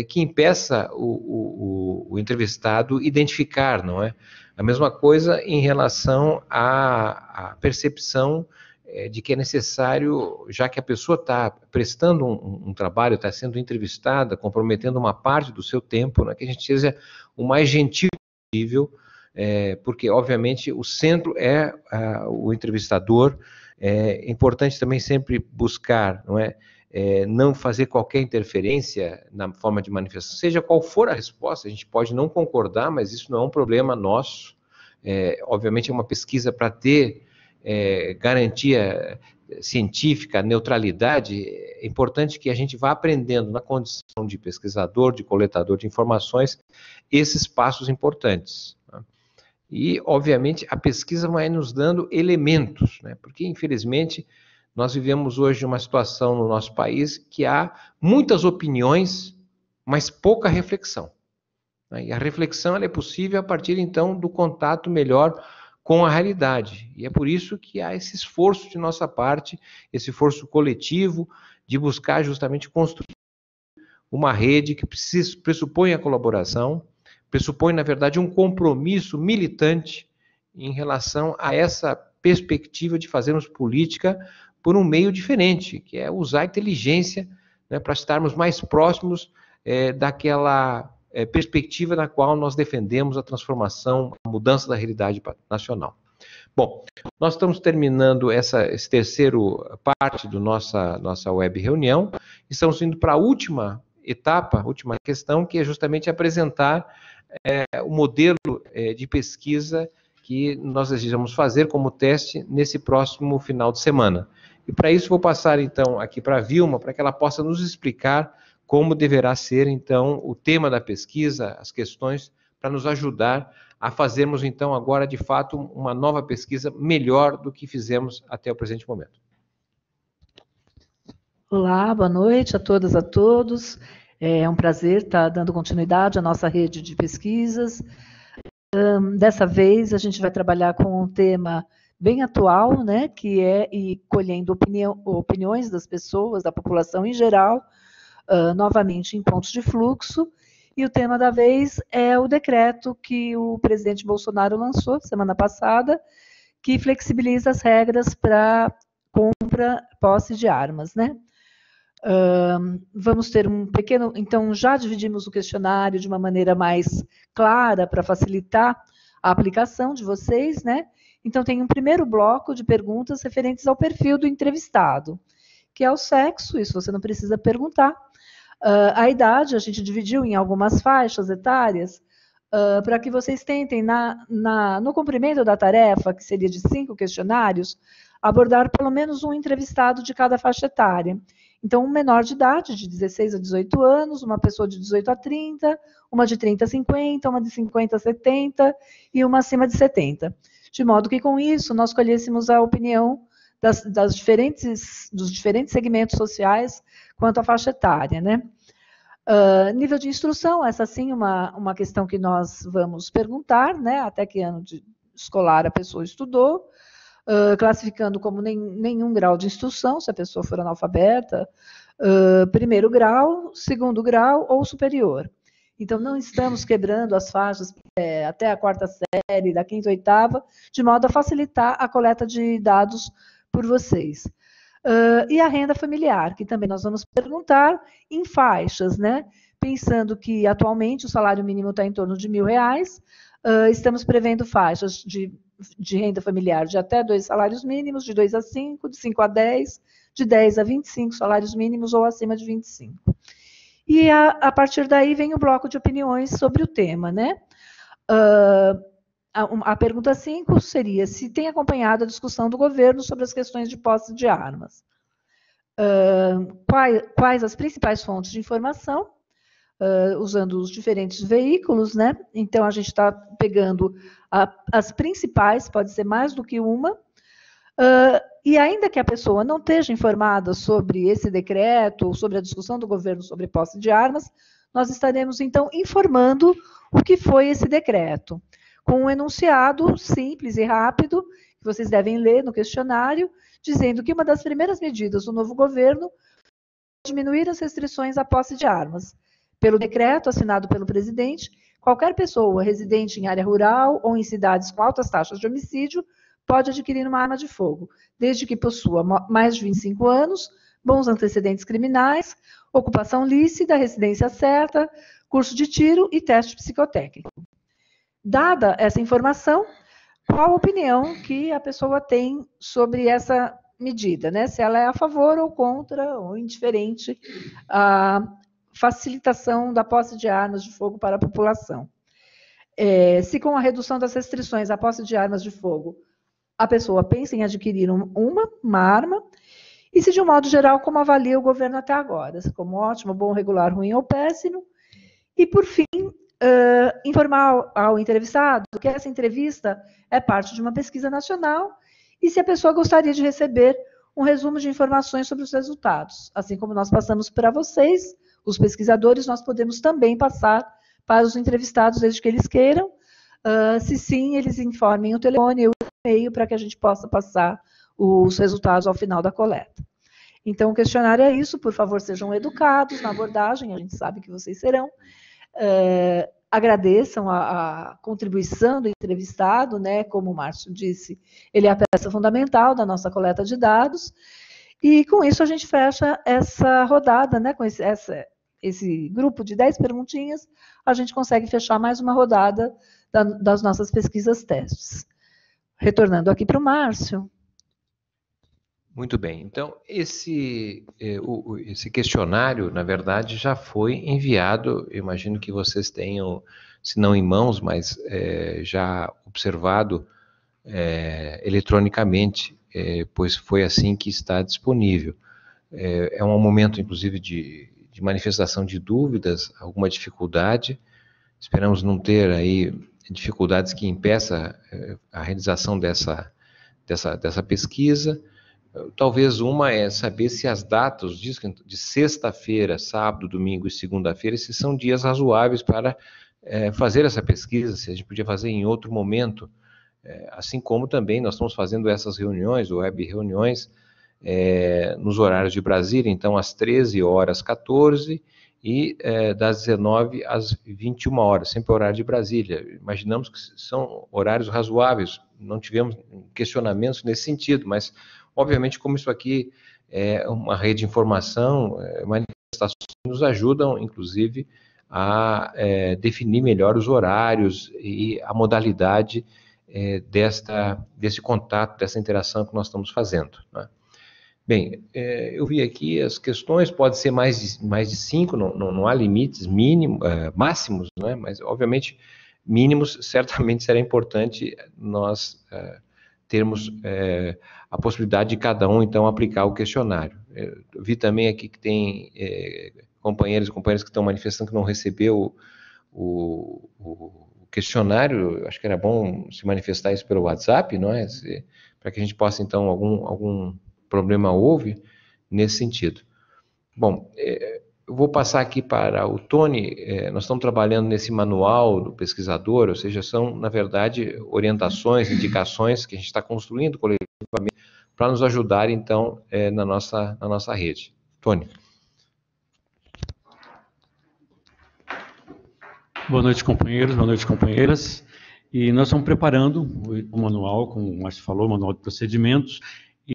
que impeça o entrevistado identificar, não é? A mesma coisa em relação à percepção de que é necessário, já que a pessoa está prestando um trabalho, está sendo entrevistada, comprometendo uma parte do seu tempo, né, que a gente seja o mais gentil possível, porque, obviamente, o centro é o entrevistador. É importante também sempre buscar, não é? Não fazer qualquer interferência na forma de manifestação, seja qual for a resposta. A gente pode não concordar, mas isso não é um problema nosso. Obviamente é uma pesquisa para ter garantia científica, neutralidade. É importante que a gente vá aprendendo na condição de pesquisador, de coletador de informações, esses passos importantes, né? E, obviamente, a pesquisa vai nos dando elementos, né? Porque, infelizmente, nós vivemos hoje uma situação no nosso país que há muitas opiniões, mas pouca reflexão, né? E a reflexão ela é possível a partir, então, do contato melhor com a realidade. E é por isso que há esse esforço de nossa parte, esse esforço coletivo de buscar justamente construir uma rede que pressupõe a colaboração, pressupõe, na verdade, um compromisso militante em relação a essa perspectiva de fazermos política por um meio diferente, que é usar a inteligência, né, para estarmos mais próximos daquela perspectiva na qual nós defendemos a transformação, a mudança da realidade nacional. Bom, nós estamos terminando esse terceiro parte da nossa web reunião, estamos indo para a última etapa, última questão, que é justamente apresentar o modelo de pesquisa que nós desejamos fazer como teste nesse próximo final de semana. E para isso vou passar então aqui para a Vilma, para que ela possa nos explicar como deverá ser então o tema da pesquisa, as questões, para nos ajudar a fazermos então agora de fato uma nova pesquisa melhor do que fizemos até o presente momento. Olá, boa noite a todas e a todos. É um prazer estar dando continuidade à nossa rede de pesquisas. Dessa vez a gente vai trabalhar com um tema bem atual, né, que é colhendo opiniões das pessoas, da população em geral, novamente em pontos de fluxo. E o tema da vez é o decreto que o presidente Bolsonaro lançou semana passada, que flexibiliza as regras para compra, posse de armas, né? Vamos ter um pequeno... Então, já dividimos o questionário de uma maneira mais clara para facilitar a aplicação de vocês, né? Então, tem um primeiro bloco de perguntas referentes ao perfil do entrevistado, que é o sexo, isso você não precisa perguntar. A idade, a gente dividiu em algumas faixas etárias, para que vocês tentem, no cumprimento da tarefa, que seria de 5 questionários, abordar pelo menos um entrevistado de cada faixa etária. Então, um menor de idade, de 16 a 18 anos, uma pessoa de 18 a 30, uma de 30 a 50, uma de 50 a 70 e uma acima de 70. De modo que, com isso, nós colhêssemos a opinião dos diferentes segmentos sociais quanto à faixa etária, né? Nível de instrução, essa sim uma questão que nós vamos perguntar, né? Até que ano escolar a pessoa estudou, classificando como nenhum grau de instrução, se a pessoa for analfabeta, primeiro grau, segundo grau ou superior. Então, não estamos quebrando as faixas até a 4ª série, da 5ª e 8ª, de modo a facilitar a coleta de dados por vocês. E a renda familiar, que também nós vamos perguntar em faixas, né? Pensando que atualmente o salário mínimo está em torno de R$1.000, estamos prevendo faixas de renda familiar de até 2 salários mínimos, de 2 a 5, de 5 a 10, de 10 a 25 salários mínimos ou acima de 25. E a partir daí vem o bloco de opiniões sobre o tema, né? A pergunta 5 seria se tem acompanhado a discussão do governo sobre as questões de posse de armas. Quais as principais fontes de informação, usando os diferentes veículos, né? Então, a gente está pegando as principais, pode ser mais do que uma, e ainda que a pessoa não esteja informada sobre esse decreto, ou sobre a discussão do governo sobre posse de armas, nós estaremos, então, informando o que foi esse decreto, com um enunciado simples e rápido, que vocês devem ler no questionário, dizendo que uma das primeiras medidas do novo governo é diminuir as restrições à posse de armas. Pelo decreto assinado pelo presidente, qualquer pessoa residente em área rural ou em cidades com altas taxas de homicídio pode adquirir uma arma de fogo, desde que possua mais de 25 anos, bons antecedentes criminais, ocupação lícita, residência certa, curso de tiro e teste psicotécnico. Dada essa informação, qual a opinião que a pessoa tem sobre essa medida, né? Se ela é a favor ou contra, ou indiferente à facilitação da posse de armas de fogo para a população. Se com a redução das restrições à posse de armas de fogo, a pessoa pensa em adquirir uma arma, e se de um modo geral, como avalia o governo até agora, como ótimo, bom, regular, ruim ou péssimo, e por fim, informar ao entrevistado que essa entrevista é parte de uma pesquisa nacional e se a pessoa gostaria de receber um resumo de informações sobre os resultados. Assim como nós passamos para vocês, os pesquisadores, nós podemos também passar para os entrevistados, desde que eles queiram. Se sim, eles informem o telefone ou o e-mail para que a gente possa passar os resultados ao final da coleta. Então, o questionário é isso, por favor, sejam educados na abordagem, a gente sabe que vocês serão. Agradeçam a contribuição do entrevistado, né? Como o Márcio disse, ele é a peça fundamental da nossa coleta de dados, e com isso a gente fecha essa rodada, né? Com esse grupo de 10 perguntinhas, a gente consegue fechar mais uma rodada das nossas pesquisas testes. Retornando aqui para o Márcio. Muito bem. Então, esse questionário, na verdade, já foi enviado. Eu imagino que vocês tenham, se não em mãos, mas já observado eletronicamente, pois foi assim que está disponível. É um momento, inclusive, de manifestação de dúvidas, alguma dificuldade. Esperamos não ter aí dificuldades que impeça a realização dessa pesquisa. Talvez uma é saber se as datas de sexta-feira, sábado, domingo e segunda-feira, se são dias razoáveis para fazer essa pesquisa, se a gente podia fazer em outro momento, assim como também nós estamos fazendo essas reuniões, web reuniões, nos horários de Brasília, então às 13h14 e das 19 às 21 horas, sempre horário de Brasília. Imaginamos que são horários razoáveis, não tivemos questionamentos nesse sentido, mas obviamente, como isso aqui é uma rede de informação, manifestações nos ajudam, inclusive, a definir melhor os horários e a modalidade desse contato, dessa interação que nós estamos fazendo, né? Bem, eu vi aqui as questões, pode ser mais de 5, não há limites máximos, né? Mas, obviamente, mínimos, certamente será importante nós termos a possibilidade de cada um, então, aplicar o questionário. Eu vi também aqui que tem companheiros e companheiras que estão manifestando que não recebeu o questionário. Acho que era bom se manifestar isso pelo WhatsApp, não é? Para que a gente possa, então, algum problema houve nesse sentido. Bom, eu vou passar aqui para o Tony. Nós estamos trabalhando nesse manual do pesquisador, ou seja, são, na verdade, orientações, indicações que a gente está construindo coletivamente para nos ajudar, então, na nossa rede. Tony. Boa noite, companheiros, boa noite, companheiras. E nós estamos preparando o manual, como o Márcio falou, o manual de procedimentos,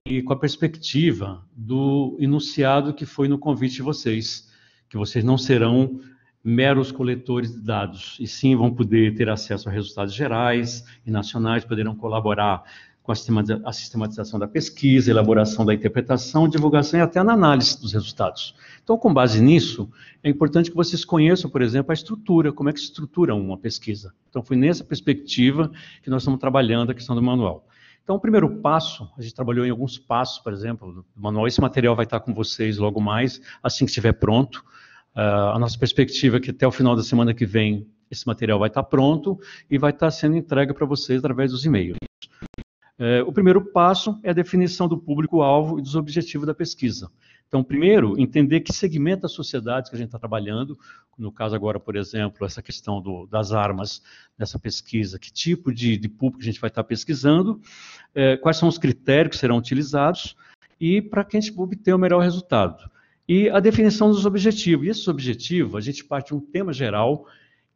e com a perspectiva do enunciado que foi no convite de vocês, que vocês não serão meros coletores de dados, e sim vão poder ter acesso a resultados gerais e nacionais, poderão colaborar com a sistematização da pesquisa, elaboração da interpretação, divulgação e até na análise dos resultados. Então, com base nisso, é importante que vocês conheçam, por exemplo, a estrutura, como é que se estrutura uma pesquisa. Então, foi nessa perspectiva que nós estamos trabalhando a questão do manual. Então, o primeiro passo, a gente trabalhou em alguns passos, por exemplo, do manual. Esse material vai estar com vocês logo mais, assim que estiver pronto. A nossa perspectiva é que até o final da semana que vem, esse material vai estar pronto e vai estar sendo entregue para vocês através dos e-mails. O primeiro passo é a definição do público-alvo e dos objetivos da pesquisa. Então, primeiro, entender que segmento da sociedade que a gente está trabalhando, no caso agora, por exemplo, essa questão das armas nessa pesquisa, que tipo de público a gente vai estar pesquisando, quais são os critérios que serão utilizados e para que a gente obtenha o melhor resultado. E a definição dos objetivos. E esses objetivos, a gente parte de um tema geral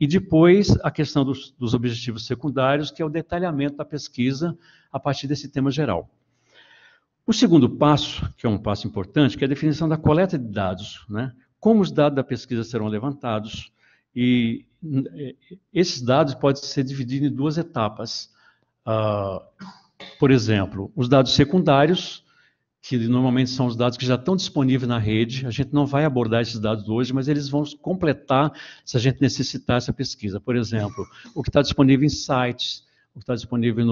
e depois a questão dos objetivos secundários, que é o detalhamento da pesquisa a partir desse tema geral. O segundo passo, que é um passo importante, que é a definição da coleta de dados, né? Como os dados da pesquisa serão levantados, e esses dados podem ser divididos em duas etapas. Por exemplo, os dados secundários, que normalmente são os dados que já estão disponíveis na rede. A gente não vai abordar esses dados hoje, mas eles vão completar se a gente necessitar essa pesquisa. Por exemplo, o que está disponível em sites, o que está disponível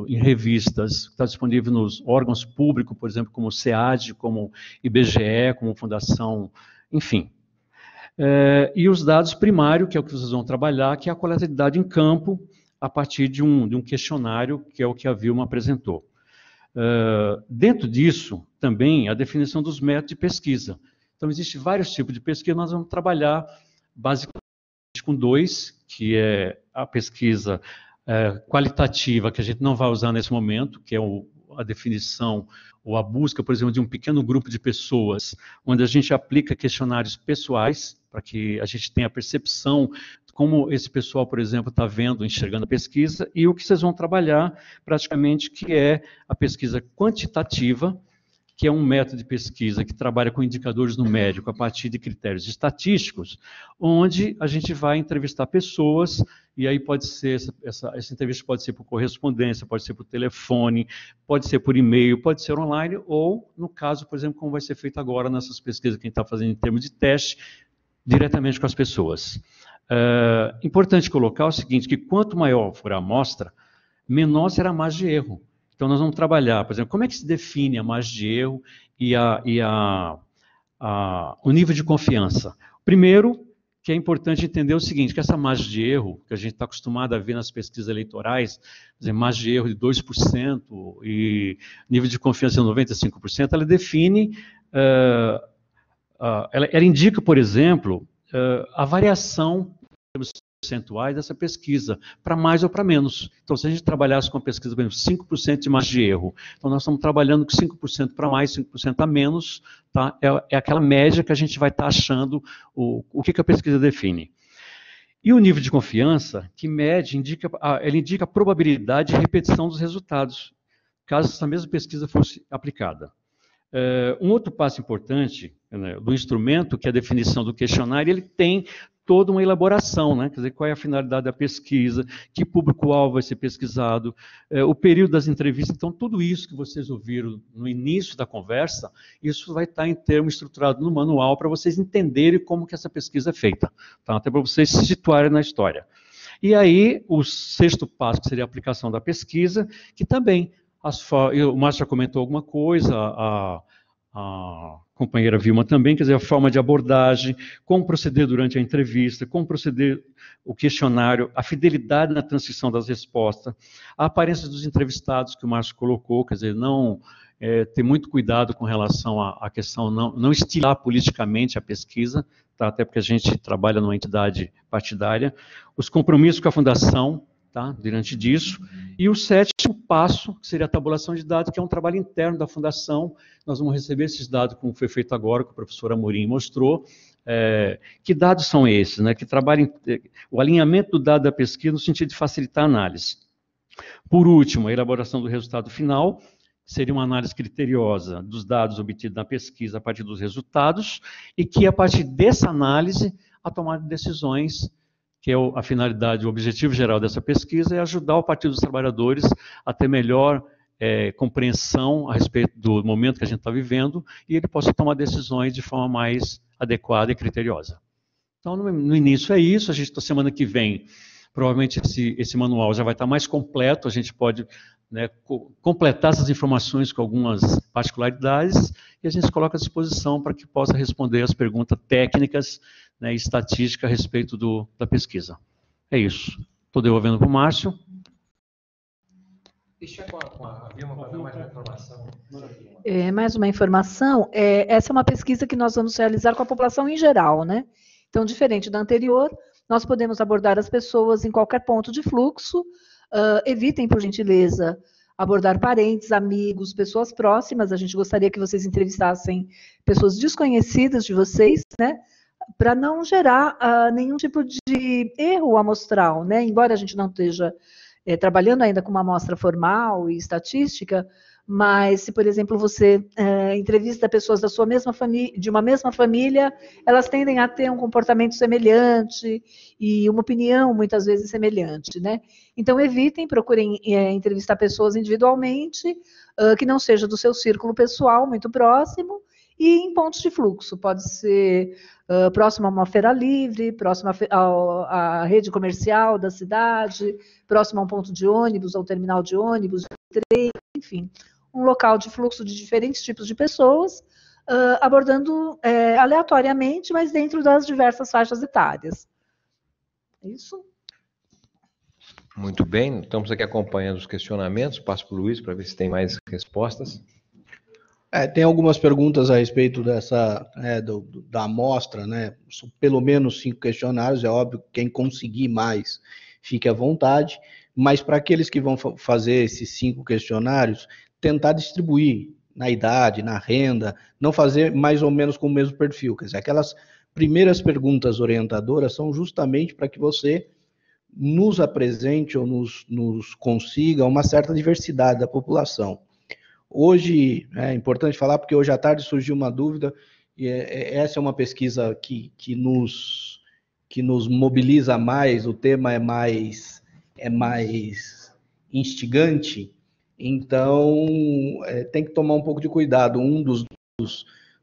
em revistas, o que está disponível nos órgãos públicos, por exemplo, como o SEAD, como IBGE, como Fundação, enfim. E os dados primários, que é o que vocês vão trabalhar, que é a coleta de dados em campo, a partir de um questionário, que é o que a Vilma apresentou. Dentro disso, também, a definição dos métodos de pesquisa. Então, existem vários tipos de pesquisa, nós vamos trabalhar basicamente com dois, que é a pesquisa qualitativa, que a gente não vai usar nesse momento, que é a definição ou a busca, por exemplo, de um pequeno grupo de pessoas, onde a gente aplica questionários pessoais, para que a gente tenha a percepção de como esse pessoal, por exemplo, está vendo, enxergando a pesquisa, e o que vocês vão trabalhar, praticamente, que é a pesquisa quantitativa, que é um método de pesquisa que trabalha com indicadores numéricos a partir de critérios estatísticos, onde a gente vai entrevistar pessoas, e aí pode ser, essa entrevista pode ser por correspondência, pode ser por telefone, pode ser por e-mail, pode ser online, ou, no caso, por exemplo, como vai ser feito agora nessas pesquisas que a gente está fazendo em termos de teste, diretamente com as pessoas. Importante colocar o seguinte, que quanto maior for a amostra, menor será a margem de erro. Então, nós vamos trabalhar, por exemplo, como é que se define a margem de erro e o nível de confiança. Primeiro, que é importante entender o seguinte, que essa margem de erro, que a gente está acostumado a ver nas pesquisas eleitorais, margem de erro de 2% e nível de confiança de 95%, ela define, ela indica, por exemplo, a variação percentuais dessa pesquisa, para mais ou para menos. Então, se a gente trabalhasse com a pesquisa, por exemplo, 5% de margem de erro, então nós estamos trabalhando com 5% para mais, 5% a menos, tá? É aquela média que a gente vai estar achando o que a pesquisa define. E o nível de confiança, que mede, ele indica a probabilidade de repetição dos resultados, caso essa mesma pesquisa fosse aplicada. Um outro passo importante, né, do instrumento, que é a definição do questionário, ele tem toda uma elaboração, né? Quer dizer, qual é a finalidade da pesquisa, que público-alvo vai ser pesquisado, o período das entrevistas. Então, tudo isso que vocês ouviram no início da conversa, isso vai estar em termo estruturado no manual para vocês entenderem como que essa pesquisa é feita, tá? Até para vocês se situarem na história. E aí, o sexto passo, que seria a aplicação da pesquisa, que também, o Márcio já comentou alguma coisa, a companheira Vilma também, quer dizer, a forma de abordagem, como proceder durante a entrevista, como proceder o questionário, a fidelidade na transcrição das respostas, a aparência dos entrevistados, que o Márcio colocou, quer dizer, não ter muito cuidado com relação à questão, não estilar politicamente a pesquisa, tá? Até porque a gente trabalha numa entidade partidária, os compromissos com a fundação, tá? Diante disso, e o sétimo passo, que seria a tabulação de dados, que é um trabalho interno da Fundação. Nós vamos receber esses dados, como foi feito agora, que o professor Amorim mostrou. Que dados são esses? Né? Que trabalhem o alinhamento do dado da pesquisa no sentido de facilitar a análise. Por último, a elaboração do resultado final, seria uma análise criteriosa dos dados obtidos na pesquisa a partir dos resultados, e que, a partir dessa análise, a tomada de decisões, que é a finalidade, o objetivo geral dessa pesquisa, é ajudar o Partido dos Trabalhadores a ter melhor compreensão a respeito do momento que a gente está vivendo, e ele possa tomar decisões de forma mais adequada e criteriosa. Então, no início é isso. A gente, na semana que vem, provavelmente esse manual já vai estar mais completo, a gente pode, né, completar essas informações com algumas particularidades, e a gente se coloca à disposição para que possa responder as perguntas técnicas, né, estatística a respeito da pesquisa. É isso. Estou devolvendo para o Márcio. Deixa com a Vilma para dar mais uma informação. Mais uma informação. Essa é uma pesquisa que nós vamos realizar com a população em geral, né? Então, diferente da anterior, nós podemos abordar as pessoas em qualquer ponto de fluxo. Evitem, por gentileza, abordar parentes, amigos, pessoas próximas. A gente gostaria que vocês entrevistassem pessoas desconhecidas de vocês, né? Para não gerar nenhum tipo de erro amostral, né? Embora a gente não esteja trabalhando ainda com uma amostra formal e estatística, mas se, por exemplo, você entrevista pessoas da sua mesma família, de uma mesma família, elas tendem a ter um comportamento semelhante e uma opinião muitas vezes semelhante, né? Então, evitem, procurem entrevistar pessoas individualmente, que não seja do seu círculo pessoal muito próximo, e em pontos de fluxo, pode ser próximo a uma feira livre, próximo à rede comercial da cidade, próximo a um ponto de ônibus, ao terminal de ônibus, de trem, enfim, um local de fluxo de diferentes tipos de pessoas, abordando aleatoriamente, mas dentro das diversas faixas etárias. É isso? Muito bem, estamos aqui acompanhando os questionamentos, passo para o Luiz para ver se tem mais respostas. Tem algumas perguntas a respeito da amostra, né? Pelo menos 5 questionários, é óbvio que quem conseguir mais, fique à vontade, mas para aqueles que vão fazer esses 5 questionários, tentar distribuir na idade, na renda, não fazer mais ou menos com o mesmo perfil. Quer dizer, aquelas primeiras perguntas orientadoras são justamente para que você nos apresente ou nos consiga uma certa diversidade da população. Hoje, é importante falar, porque hoje à tarde surgiu uma dúvida, e essa é uma pesquisa que nos mobiliza mais, o tema é mais instigante, então tem que tomar um pouco de cuidado. Um dos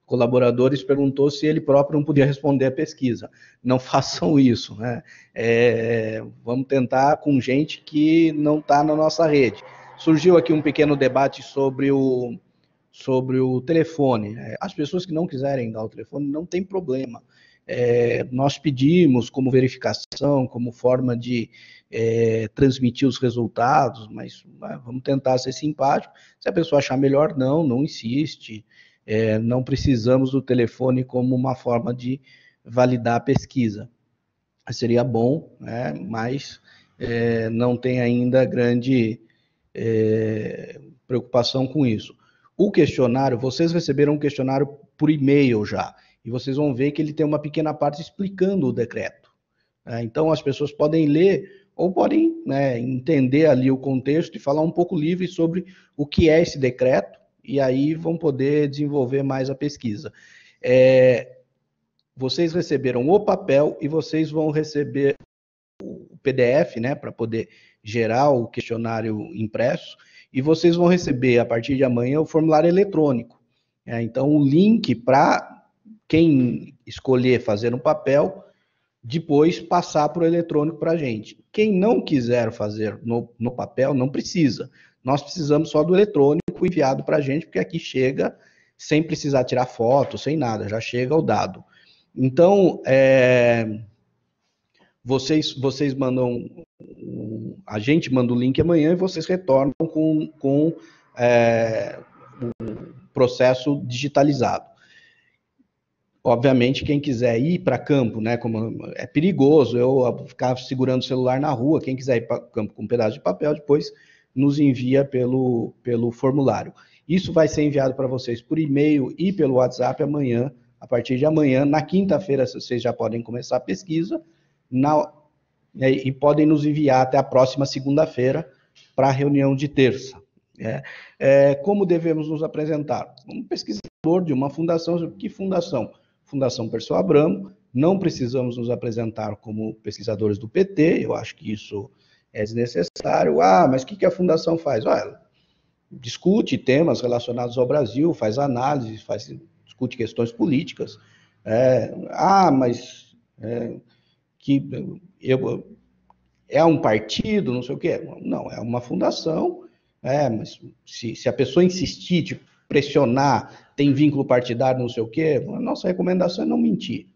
colaboradores perguntou se ele próprio não podia responder a pesquisa. Não façam isso, né? Vamos tentar com gente que não está na nossa rede. Surgiu aqui um pequeno debate sobre o telefone. As pessoas que não quiserem dar o telefone, não tem problema. Nós pedimos como verificação, como forma de transmitir os resultados, mas vamos tentar ser simpático. Se a pessoa achar melhor, não insiste. Não precisamos do telefone como uma forma de validar a pesquisa. Seria bom, né, mas não tem ainda grande preocupação com isso. O questionário, vocês receberam um questionário por e-mail já, e vocês vão ver que ele tem uma pequena parte explicando o decreto. Então, as pessoas podem ler ou podem, né, entender ali o contexto e falar um pouco livre sobre o que é esse decreto, e aí vão poder desenvolver mais a pesquisa. Vocês receberam o papel e vocês vão receber o PDF, né, para poder gerar o questionário impresso, e vocês vão receber, a partir de amanhã, o formulário eletrônico. Então, o link para quem escolher fazer no papel, depois passar para o eletrônico para a gente. Quem não quiser fazer no papel, não precisa. Nós precisamos só do eletrônico enviado para a gente, porque aqui chega sem precisar tirar foto, sem nada, já chega o dado. Então, vocês mandam, a gente manda o link amanhã e vocês retornam com o processo digitalizado. Obviamente, quem quiser ir para campo, né, como é perigoso eu ficar segurando o celular na rua, quem quiser ir para campo com um pedaço de papel, depois nos envia pelo formulário. Isso vai ser enviado para vocês por e-mail e pelo WhatsApp amanhã, a partir de amanhã. Na quinta-feira, vocês já podem começar a pesquisa, e podem nos enviar até a próxima segunda-feira para a reunião de terça. Como devemos nos apresentar? Um pesquisador de uma fundação. Que fundação? Fundação Perseu Abramo. Não precisamos nos apresentar como pesquisadores do PT, eu acho que isso é desnecessário. Mas o que a fundação faz? Discute temas relacionados ao Brasil, faz análise, discute questões políticas. Mas é um partido, não sei o quê. Não, é uma fundação. Mas se a pessoa insistir, te pressionar, tem vínculo partidário, não sei o quê, a nossa recomendação é não mentir.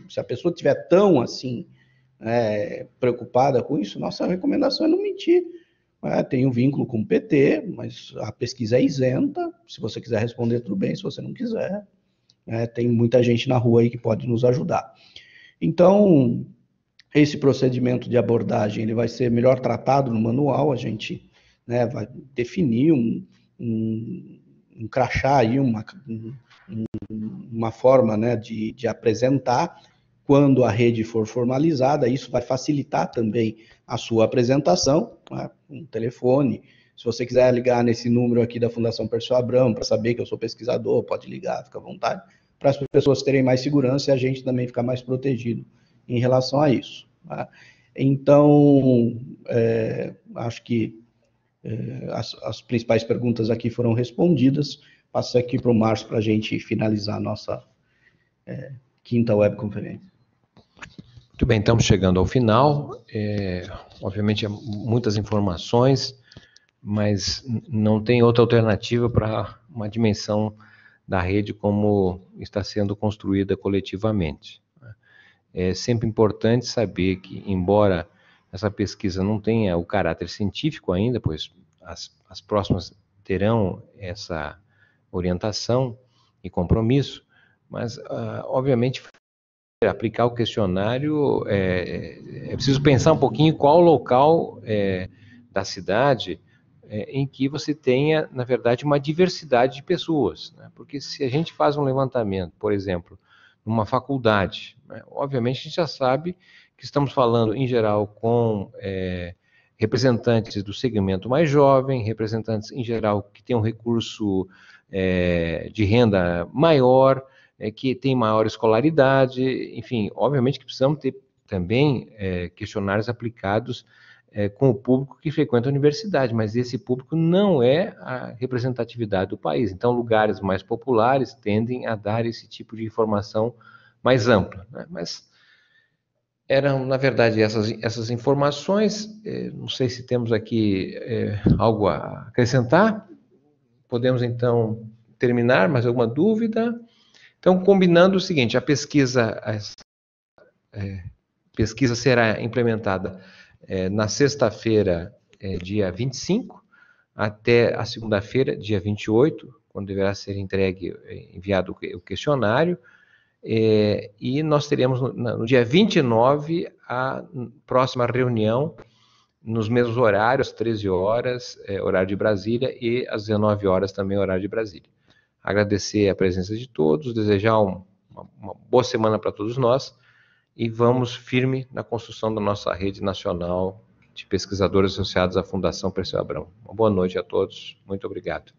Se a pessoa estiver tão assim preocupada com isso, nossa recomendação é não mentir. Tem um vínculo com o PT, mas a pesquisa é isenta. Se você quiser responder, tudo bem. Se você não quiser, tem muita gente na rua aí que pode nos ajudar. Então, esse procedimento de abordagem ele vai ser melhor tratado no manual. A gente vai definir um crachá aí, uma forma, né, de apresentar quando a rede for formalizada. Isso vai facilitar também a sua apresentação, um telefone. Se você quiser ligar nesse número aqui da Fundação Perseu Abramo para saber que eu sou pesquisador, pode ligar, fica à vontade, para as pessoas terem mais segurança e a gente também ficar mais protegido em relação a isso. Então, acho que as principais perguntas aqui foram respondidas. Passo aqui para o Márcio para a gente finalizar a nossa quinta webconferência. Muito bem, estamos chegando ao final. Obviamente, muitas informações, mas não tem outra alternativa para uma dimensão da rede como está sendo construída coletivamente. É sempre importante saber que, embora essa pesquisa não tenha o caráter científico ainda, pois as próximas terão essa orientação e compromisso, mas, obviamente, aplicar o questionário, é preciso pensar um pouquinho qual o local da cidade em que você tenha, na verdade, uma diversidade de pessoas, né? Porque se a gente faz um levantamento, por exemplo, numa faculdade, né, obviamente a gente já sabe que estamos falando, em geral, com representantes do segmento mais jovem, representantes, em geral, que têm um recurso de renda maior, que tem maior escolaridade, enfim, obviamente que precisamos ter também questionários aplicados com o público que frequenta a universidade, mas esse público não é a representatividade do país. Então, lugares mais populares tendem a dar esse tipo de informação mais ampla, né? Mas eram, na verdade, essas informações. Não sei se temos aqui algo a acrescentar. Podemos, então, terminar. Mais alguma dúvida? Então, combinando o seguinte, a pesquisa será implementada na sexta-feira, dia 25, até a segunda-feira, dia 28, quando deverá ser enviado o questionário, e nós teremos no dia 29 a próxima reunião, nos mesmos horários, às 13 horas, horário de Brasília, e às 19 horas também, horário de Brasília. Agradecer a presença de todos, desejar uma boa semana para todos nós, e vamos firme na construção da nossa rede nacional de pesquisadores associados à Fundação Perseu Abramo. Uma boa noite a todos, muito obrigado.